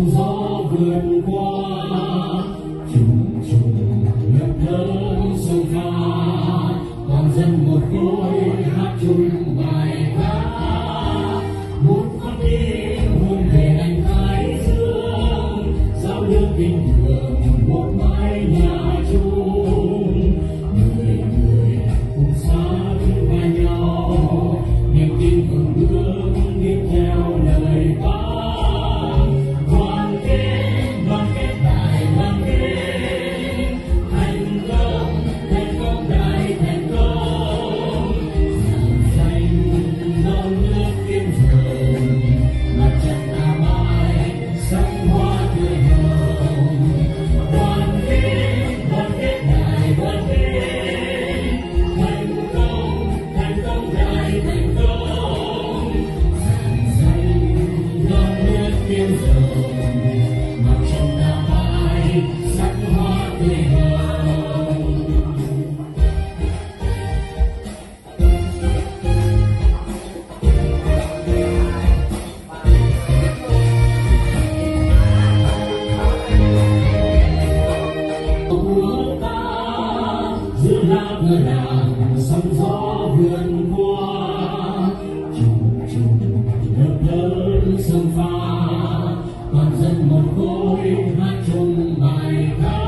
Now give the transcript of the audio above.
sóng gió vượt qua trùng trùng ngập lớn sông pha, toàn dân một khối hát chung bài ca. Một con tim hướng về anh thái dương, giao lưu tình thương một mái nhà chung. Người người cùng xa bên vai nhau, niềm tin vững bước tiếp theo lời ca. Đoàn kết đại đoàn kết, thành công đại thành công. Dàn xanh non nước kiên cường, mặt trận ta mãi sắc hoa tươi hồng. Đoàn kết đại đoàn kết, thành công đại thành công. Dàn xanh non nước kiên cường, mặt trận ta mãi sắc hoa tươi hồng. Của ta giữa lá cờ đảng, sóng gió vượt qua trùng trùng ngập lớn sông pha, toàn dân một khối hát chung bài ca.